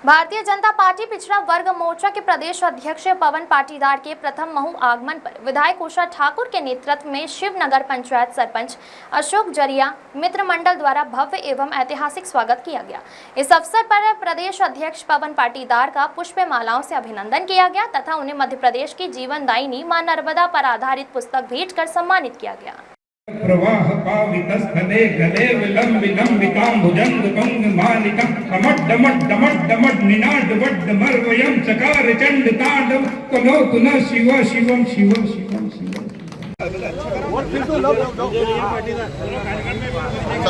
Bharatiya Janata party पिछड़ा वर्ग मोर्चा के प्रदेश अध्यक्ष पवन पाटीदार के प्रथम महू आगमन पर विधायक उषा ठाकुर के नेतृत्व में शिवनगर पंचायत सरपंच अशोक जरिया मित्र मंडल द्वारा भव्य एवं ऐतिहासिक स्वागत किया गया। इस अवसर पर प्रदेश अध्यक्ष पवन पाटीदार का पुष्प मालाओं से अभिनंदन किया गया तथा उन्हें मध्य प्रदेश की जीवनदायिनी मां नर्मदा पर आधारित पुस्तक भेंट कर सम्मानित किया गया। प्रवाह पावितस्थले गले विलंबितां भुजंगभंग मालिकं कमट डमट डमट डमट निनाद वड्ड मर्वयं चकार चंड तांडव कनो कुन शिव शिवम शिवम शिवम शिवम।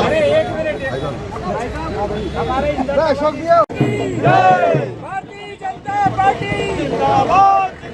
अरे एक मिनट अशोक भारतीय जनता पार्टी जिंदाबाद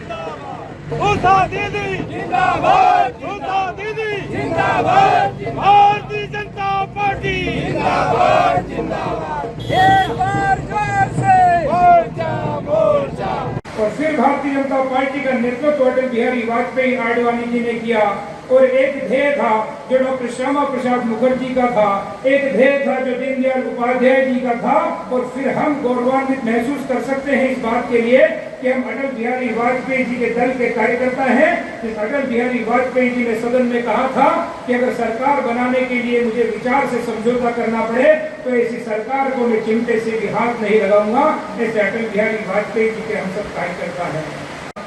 उषा दीदी जिंदाबाद उषा दीदी जिंदाबाद भारतीय जनता पार्टी जिंदाबाद जिंदाबाद एक बार जोर से मोर्चा मोर्चा। और फिर भारतीय जनता पार्टी का नेतृत्व अटल बिहारी वाजपेयी आडवाणी जी ने किया और एक ध्येय था जो डॉक्टर श्यामा प्रसाद मुखर्जी का था, एक ध्येय था जो दीनदयाल उपाध्याय जी का था। और फिर हम गौरवान्वित महसूस कर सकते हैं इस बात के लिए कि हम अटल बिहारी वाजपेयी जी के दल के कार्यकर्ता हैं। इस अटल बिहारी वाजपेयी जी ने सदन में कहा था कि अगर सरकार बनाने के लिए मुझे विचार से समझौता करना पड़े तो ऐसी सरकार को मैं चिमटे से भी हाथ नहीं लगाऊंगा। ऐसे अटल बिहारी वाजपेयी जी के हम सब कार्यकर्ता हैं।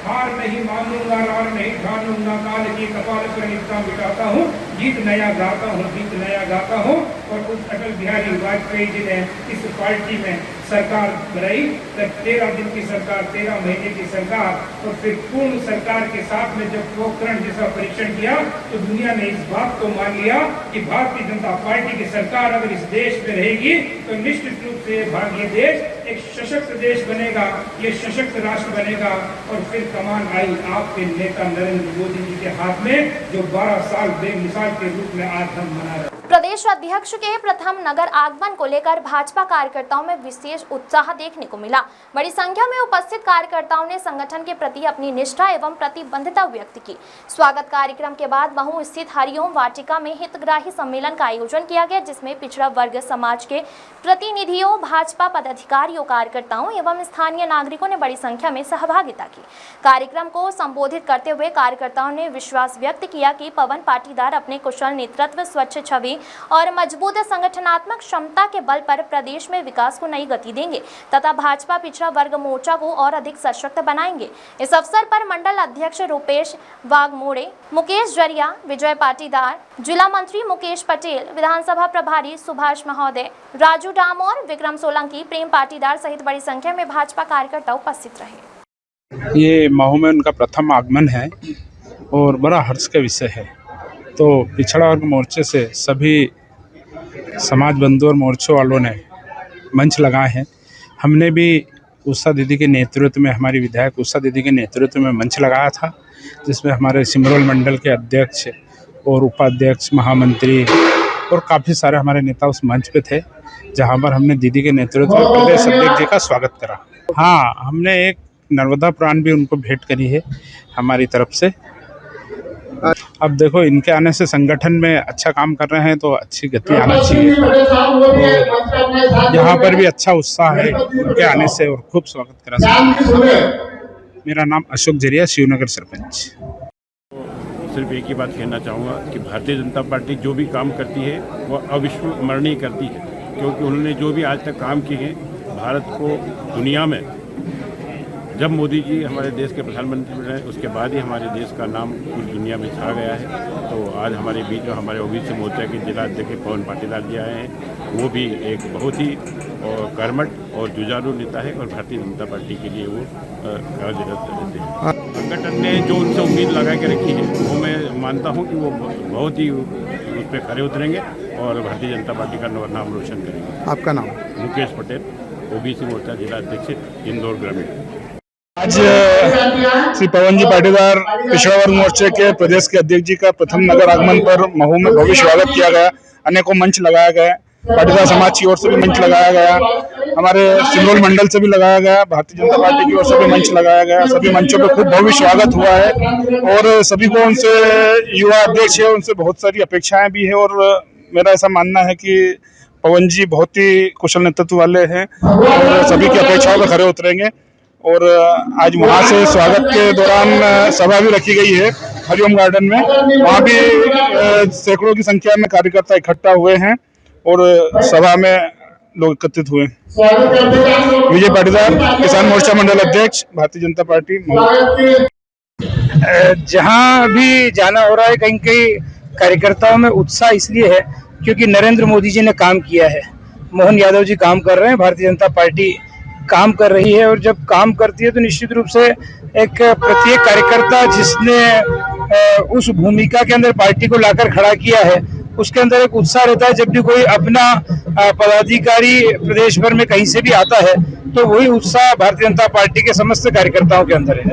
हार नहीं मानूंगा, रार नहीं ठानूंगा, काल की कपाल पर निष्ठा बिठाता हूँ, गीत नया गाता हूँ, गीत नया गाता हूँ। और उस अटल बिहारी वाजपेयी जी ने इस पार्टी में सरकार बनाई, 13 दिन की सरकार, 13 महीने की सरकार। और फिर पूर्ण सरकार के साथ में जब पोखरण जैसा परीक्षण किया तो दुनिया ने इस बात को मान लिया कि भारतीय जनता पार्टी की सरकार अगर इस देश में रहेगी तो निश्चित रूप से ये देश एक सशक्त देश बनेगा, ये सशक्त राष्ट्र बनेगा। और फिर कमान आई आपके नेता नरेंद्र मोदी जी के हाथ में, जो 12 साल बेमिसाल के रूप में आज हम मना रहे। प्रदेश अध्यक्ष के प्रथम नगर आगमन को लेकर भाजपा कार्यकर्ताओं में विशेष उत्साह देखने को मिला। बड़ी संख्या में उपस्थित कार्यकर्ताओं ने संगठन के प्रति अपनी निष्ठा एवं प्रतिबद्धता व्यक्त की। स्वागत कार्यक्रम के बाद महू स्थित हरिओम वाटिका में हितग्राही सम्मेलन का आयोजन किया गया, जिसमें पिछड़ा वर्ग समाज के प्रतिनिधियों, भाजपा पदाधिकारियों, कार्यकर्ताओं एवं स्थानीय नागरिकों ने बड़ी संख्या में सहभागिता की। कार्यक्रम को संबोधित करते हुए कार्यकर्ताओं ने विश्वास व्यक्त किया कि पवन पाटीदार अपने कुशल नेतृत्व, स्वच्छ छवि और मजबूत संगठनात्मक क्षमता के बल पर प्रदेश में विकास को नई गति देंगे तथा भाजपा पिछड़ा वर्ग मोर्चा को और अधिक सशक्त बनाएंगे। इस अवसर पर मंडल अध्यक्ष रूपेश वाघमोड़े, मुकेश जरिया, विजय पाटीदार, जिला मंत्री मुकेश पटेल, विधानसभा प्रभारी सुभाष महोदय, राजू डामोर, विक्रम सोलंकी, प्रेम पाटीदार सहित बड़ी संख्या में भाजपा कार्यकर्ता उपस्थित रहे। ये महू में उनका प्रथम आगमन है और बड़ा हर्ष का विषय है। तो पिछड़ा वर्ग मोर्चे से सभी समाज बंधु और मोर्चों वालों ने मंच लगाए हैं। हमने भी उषा दीदी के नेतृत्व में, हमारी विधायक उषा दीदी के नेतृत्व में मंच लगाया था, जिसमें हमारे सिमरोल मंडल के अध्यक्ष और उपाध्यक्ष, महामंत्री और काफ़ी सारे हमारे नेता उस मंच पे थे, जहां पर हमने दीदी के नेतृत्व में प्रदेश अध्यक्ष जी का स्वागत करा। हाँ, हमने एक नर्मदा पुराण भी उनको भेंट करी है हमारी तरफ से। अब देखो, इनके आने से संगठन में अच्छा काम कर रहे हैं तो अच्छी गति आना चाहिए। यहाँ पर भी अच्छा उत्साह है उनके आने से और खूब स्वागत करा। मेरा नाम अशोक जरिया, शिवनगर सरपंच। सिर्फ एक ही बात कहना चाहूँगा कि भारतीय जनता पार्टी जो भी काम करती है वो अविस्मरणीय करती है, क्योंकि उन्होंने जो भी आज तक काम किए हैं भारत को दुनिया में, जब मोदी जी हमारे देश के प्रधानमंत्री बने उसके बाद ही हमारे देश का नाम पूरी दुनिया में छा गया है। तो आज हमारे बीच में हमारे ओबीसी मोर्चा के जिला अध्यक्ष पवन पाटीदार जी आए हैं। वो भी एक बहुत ही कर्मठ और जुझारू नेता है और भारतीय जनता पार्टी के लिए वो कार्य करते हैं। संगठन ने जो उनसे उम्मीद लगा के रखी है वो मैं मानता हूँ कि वो बहुत ही उस पर खरे उतरेंगे और भारतीय जनता पार्टी का नाम रोशन करेंगे। आपका नाम? मुकेश पटेल, ओबीसी मोर्चा जिला अध्यक्ष, इंदौर ग्रामीण। आज श्री पवन जी पाटीदार पिछड़ा वर्ग मोर्चे के प्रदेश के अध्यक्ष जी का प्रथम नगर आगमन पर महू में भव्य स्वागत किया गया। अनेकों मंच लगाया गया, पाटीदार समाज की ओर से भी मंच लगाया गया, हमारे सिमरोल मंडल से भी लगाया गया, भारतीय जनता पार्टी की ओर से भी मंच लगाया गया। सभी मंचों पे खूब भव्य स्वागत हुआ है और सभी को, उनसे युवा अध्यक्ष है, उनसे बहुत सारी अपेक्षाएं भी है। और मेरा ऐसा मानना है कि पवन जी बहुत ही कुशल नेतृत्व वाले हैं और सभी की अपेक्षाओं पर खरे उतरेंगे। और आज वहां से स्वागत के दौरान सभा भी रखी गई है हरिओम गार्डन में। वहां भी सैकड़ों की संख्या में कार्यकर्ता इकट्ठा हुए हैं और सभा में लोग एकत्रित हुए। विजय पाटीदार, किसान मोर्चा मंडल अध्यक्ष, भारतीय जनता पार्टी। जहां भी जाना हो रहा है कहीं कहीं कार्यकर्ताओं में उत्साह इसलिए है क्योंकि नरेंद्र मोदी जी ने काम किया है, मोहन यादव जी काम कर रहे हैं, भारतीय जनता पार्टी काम कर रही है। और जब काम करती है तो निश्चित रूप से एक प्रत्येक कार्यकर्ता जिसने उस भूमिका के अंदर पार्टी को लाकर खड़ा किया है उसके अंदर एक उत्साह रहता है। जब भी कोई अपना पदाधिकारी प्रदेश भर में कहीं से भी आता है तो वही उत्साह भारतीय जनता पार्टी के समस्त कार्यकर्ताओं के अंदर है।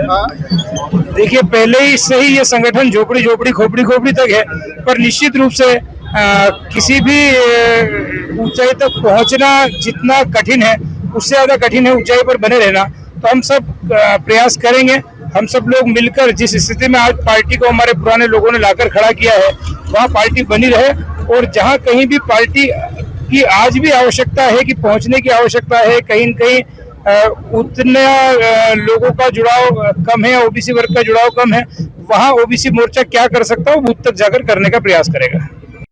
देखिए, पहले ही से ही ये संगठन झोपड़ी झोपड़ी खोपड़ी खोपड़ी तक है, पर निश्चित रूप से किसी भी ऊंचाई तक पहुंचना जितना कठिन है उससे ज्यादा कठिन है ऊंचाई पर बने रहना। तो हम सब प्रयास करेंगे, हम सब लोग मिलकर जिस स्थिति में आज पार्टी को हमारे पुराने लोगों ने लाकर खड़ा किया है वहाँ पार्टी बनी रहे। और जहाँ कहीं भी पार्टी की आज भी आवश्यकता है कि पहुंचने की आवश्यकता है, कहीं न कहीं उतने लोगों का जुड़ाव कम है, ओबीसी वर्ग का जुड़ाव कम है, वहाँ ओबीसी मोर्चा क्या कर सकता है वो बूथ तक जाकर करने का प्रयास करेगा।